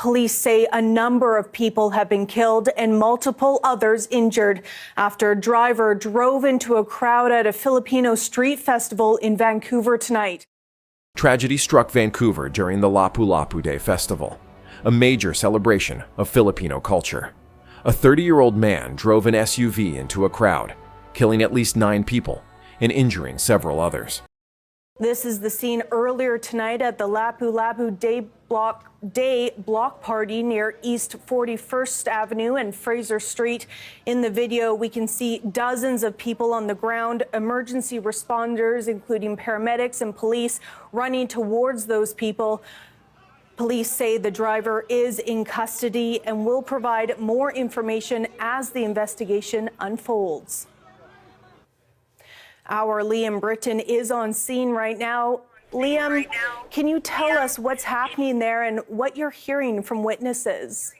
police say a number of people have been killed and multiple others injured after a driver drove into a crowd at a Filipino street festival in Vancouver tonight. Tragedy struck Vancouver during the Lapu Lapu Day festival, a major celebration of Filipino culture. A 30-year-old man drove an SUV into a crowd, killing at least 9 people and injuring several others. This is the scene earlier tonight at the Lapu Lapu Day block party near East 41st Avenue and Fraser Street. In the video, we can see dozens of people on the ground, emergency responders, including paramedics and police, running towards those people. Police say the driver is in custody and will provide more information as the investigation unfolds. Our Liam Britton is on scene right now. Liam, can you tell us what's happening there and what you're hearing from witnesses?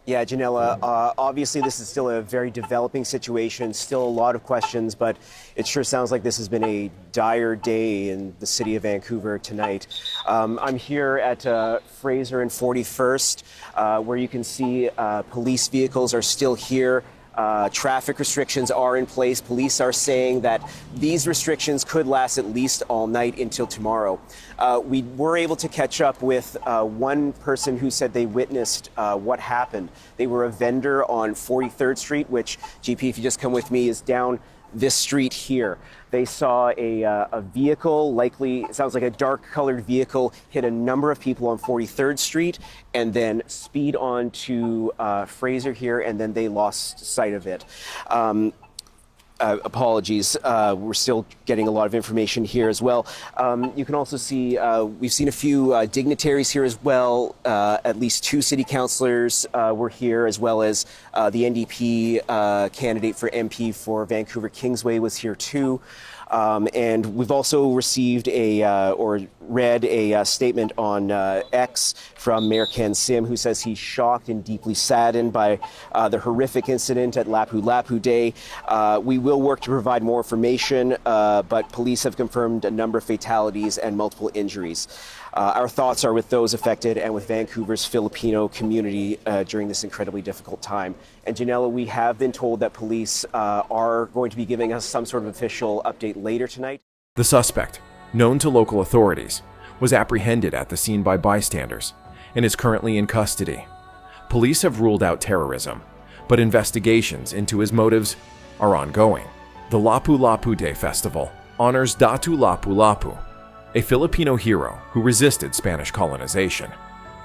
Yeah, Janella, obviously this is still a very developing situation, still a lot of questions, but it sure sounds like this has been a dire day in the city of Vancouver tonight. I'm here at Fraser and 41st, where you can see police vehicles are still here. Traffic restrictions are in place. Police are saying that these restrictions could last at least all night until tomorrow. We were able to catch up with one person who said they witnessed what happened. They were a vendor on 43rd Street, which, GP, if you just come with me, is down this street here. They saw a vehicle, likely, it sounds like a dark colored vehicle, hit a number of people on 43rd Street and then speed on to Fraser here, and then they lost sight of it. Apologies, we're still getting a lot of information here as well. You can also see, we've seen a few dignitaries here as well. At least 2 city councillors were here, as well as the NDP candidate for MP for Vancouver Kingsway was here too. And we've also received or read a statement on X from Mayor Ken Sim, who says he's shocked and deeply saddened by the horrific incident at Lapu Lapu Day. We will work to provide more information, but police have confirmed a number of fatalities and multiple injuries. Our thoughts are with those affected and with Vancouver's Filipino community during this incredibly difficult time. And Janella, we have been told that police are going to be giving us some sort of official update later tonight. The suspect, known to local authorities, was apprehended at the scene by bystanders and is currently in custody. Police have ruled out terrorism, but investigations into his motives are ongoing. The Lapu Lapu Day Festival honors Datu Lapu Lapu, a Filipino hero who resisted Spanish colonization.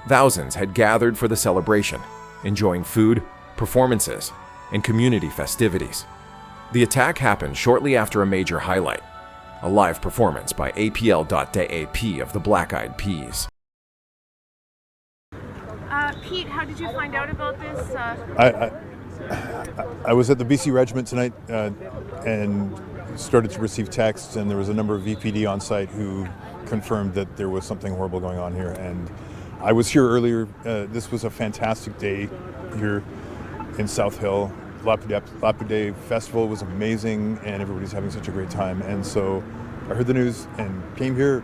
Thousands had gathered for the celebration, enjoying food, performances, and community festivities. The attack happened shortly after a major highlight, a live performance by APL.DAP of the Black Eyed Peas. Pete, how did you find out about this? I was at the BC Regiment tonight and started to receive texts, and there was a number of VPD on site who confirmed that there was something horrible going on here. And I was here earlier. This was a fantastic day here in South Hill. Lapu Day Festival was amazing, and everybody's having such a great time. And so I heard the news and came here.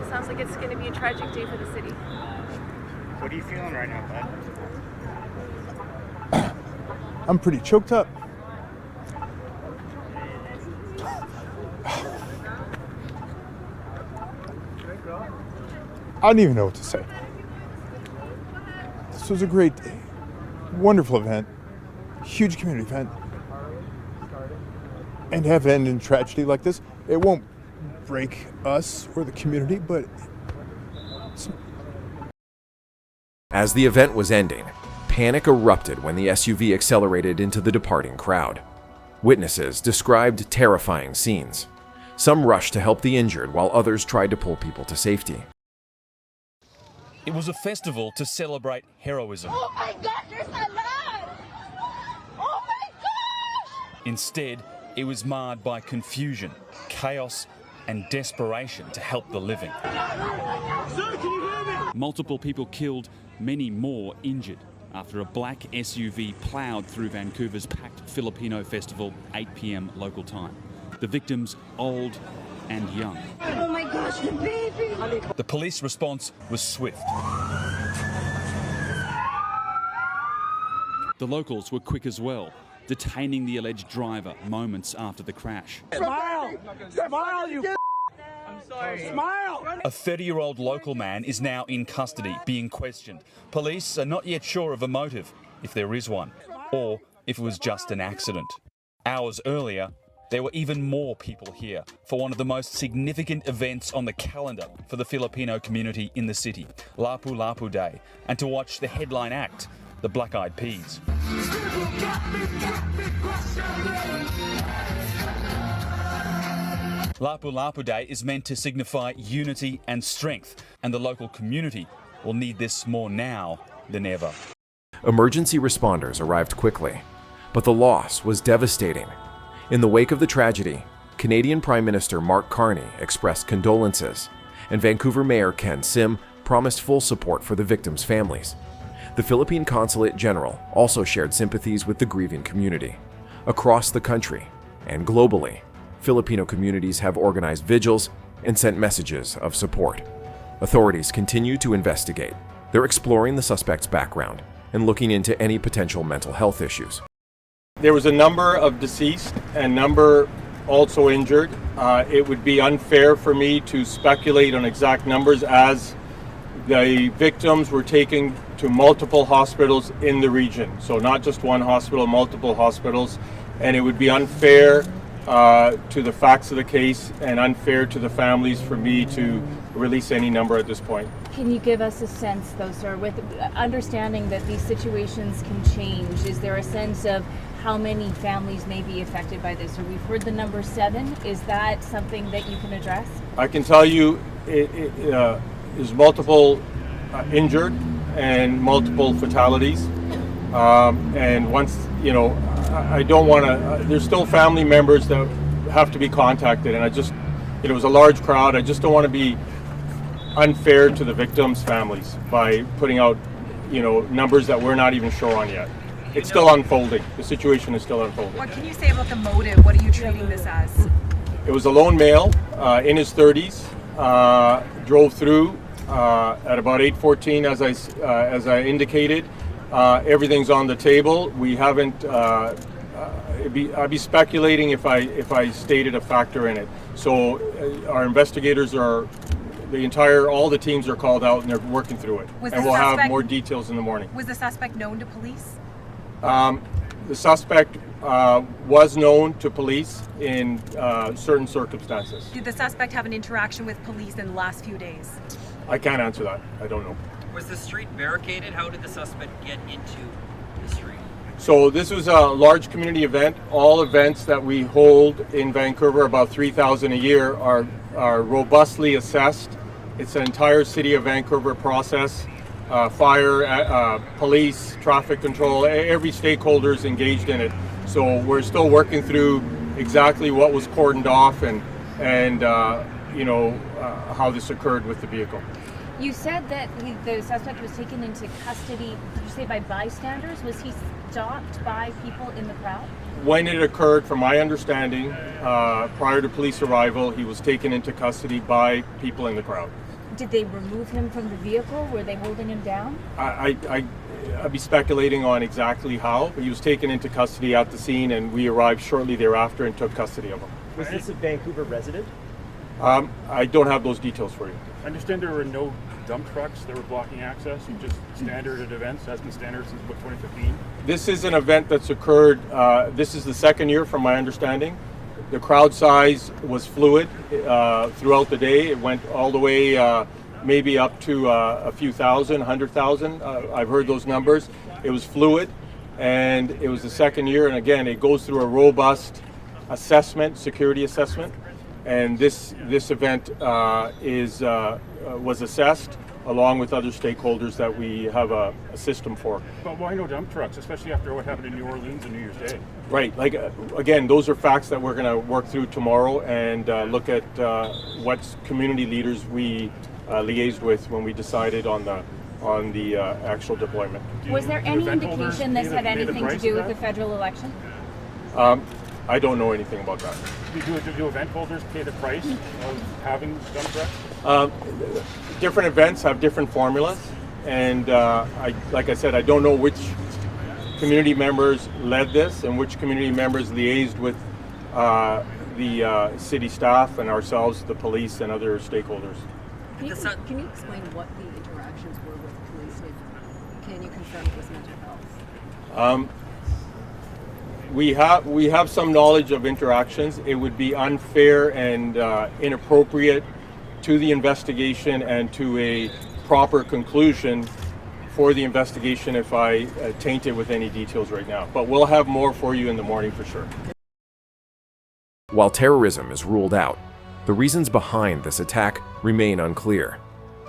Sounds like it's going to be a tragic day for the city. What are you feeling right now, bud? I'm pretty choked up. I don't even know what to say. This was a great day. Wonderful event. Huge community event. And to have it end in tragedy like this, it won't break us or the community, but As the event was ending, panic erupted when the SUV accelerated into the departing crowd. Witnesses described terrifying scenes. Some rushed to help the injured while others tried to pull people to safety. It was a festival to celebrate heroism. Oh my God, there's a lot! Oh my gosh! Instead, it was marred by confusion, chaos, and desperation to help the living. Sir, can you hear me? Multiple people killed, many more injured after a black SUV ploughed through Vancouver's packed Filipino festival, 8 p.m. local time. The victims, old and young. Oh my gosh, the baby! The police response was swift. The locals were quick as well, detaining the alleged driver moments after the crash. Smile! Smile, you I'm sorry. Smile! A 30-year-old local man is now in custody, being questioned. Police are not yet sure of a motive, if there is one, or if it was just an accident. Hours earlier, there were even more people here for one of the most significant events on the calendar for the Filipino community in the city, Lapu Lapu Day, and to watch the headline act, the Black Eyed Peas. Lapu Lapu Day is meant to signify unity and strength, and the local community will need this more now than ever. Emergency responders arrived quickly, but the loss was devastating. In the wake of the tragedy, Canadian Prime Minister Mark Carney expressed condolences, and Vancouver Mayor Ken Sim promised full support for the victims' families. The Philippine Consulate General also shared sympathies with the grieving community. Across the country and globally, Filipino communities have organized vigils and sent messages of support. Authorities continue to investigate. They're exploring the suspect's background and looking into any potential mental health issues. There was a number of deceased and number also injured. It would be unfair for me to speculate on exact numbers as the victims were taken to multiple hospitals in the region. So not just one hospital, multiple hospitals. And it would be unfair to the facts of the case and unfair to the families for me to release any number at this point. Can you give us a sense, though, sir, with understanding that these situations can change? Is there a sense of how many families may be affected by this? Or we've heard the number 7. Is that something that you can address? I can tell you there's multiple injured and multiple fatalities. And once, I don't want to, there's still family members that have to be contacted. And it was a large crowd. I just don't want to be unfair to the victims' families by putting out, numbers that we're not even sure on yet. It's still unfolding. The situation is still unfolding. What can you say about the motive? What are you treating this as? It was a lone male in his 30s, drove through at about 8:14, as I indicated. Everything's on the table. We haven't. I'd be speculating if I stated a factor in it. So our investigators are. All the teams are called out and they're working through it. And we'll have more details in the morning. Was the suspect known to police? The suspect was known to police in certain circumstances. Did the suspect have an interaction with police in the last few days? I can't answer that. I don't know. Was the street barricaded? How did the suspect get into the street? So this was a large community event. All events that we hold in Vancouver, about 3,000 a year, are robustly assessed. It's an entire city of Vancouver process. Fire, police, traffic control, every stakeholder is engaged in it. So we're still working through exactly what was cordoned off and how this occurred with the vehicle. You said that the suspect was taken into custody, did you say by bystanders? Was he stopped by people in the crowd? When it occurred, from my understanding, prior to police arrival, he was taken into custody by people in the crowd. Did they remove him from the vehicle? Were they holding him down? I'd be speculating on exactly how. He was taken into custody at the scene and we arrived shortly thereafter and took custody of him. Was this a Vancouver resident? I don't have those details for you. I understand there were no dump trucks that were blocking access, and just standard at events, has been standard since about 2015. This is an event that's occurred, this is the second year from my understanding. The crowd size was fluid throughout the day. It went all the way maybe up to a few thousand, 100,000. I've heard those numbers. It was fluid and it was the second year. And again, it goes through a robust assessment, security assessment. And this event was assessed along with other stakeholders that we have a system for. But why no dump trucks, especially after what happened in New Orleans on New Year's Day? Right, again, those are facts that we're going to work through tomorrow and look at what community leaders we liaised with when we decided on the actual deployment. Was there any indication this had anything to do with the federal election? I don't know anything about that. Do event holders pay the price of having dump trucks? Different events have different formulas, and like I said, I don't know which community members led this and which community members liaised with the city staff and ourselves, the police, and other stakeholders. Can you explain what the interactions were with police? Can you confirm it was mental health? We have some knowledge of interactions. It would be unfair and inappropriate to the investigation and to a proper conclusion for the investigation if I taint it with any details right now. But we'll have more for you in the morning for sure. While terrorism is ruled out, the reasons behind this attack remain unclear.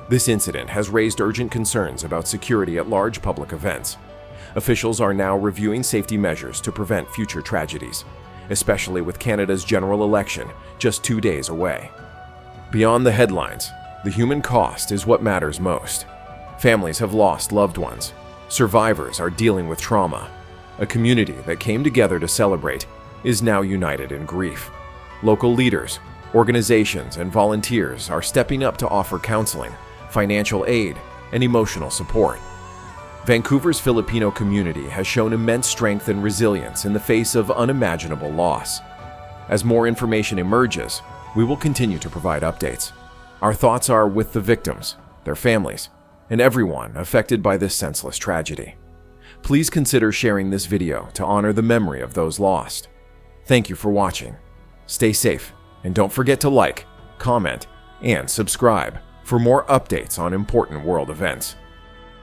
This incident has raised urgent concerns about security at large public events. Officials are now reviewing safety measures to prevent future tragedies, especially with Canada's general election just 2 days away. Beyond the headlines, the human cost is what matters most. Families have lost loved ones. Survivors are dealing with trauma. A community that came together to celebrate is now united in grief. Local leaders, organizations, and volunteers are stepping up to offer counseling, financial aid, and emotional support. Vancouver's Filipino community has shown immense strength and resilience in the face of unimaginable loss. As more information emerges, we will continue to provide updates. Our thoughts are with the victims, their families, and everyone affected by this senseless tragedy. Please consider sharing this video to honor the memory of those lost. Thank you for watching. Stay safe, and don't forget to like, comment, and subscribe for more updates on important world events.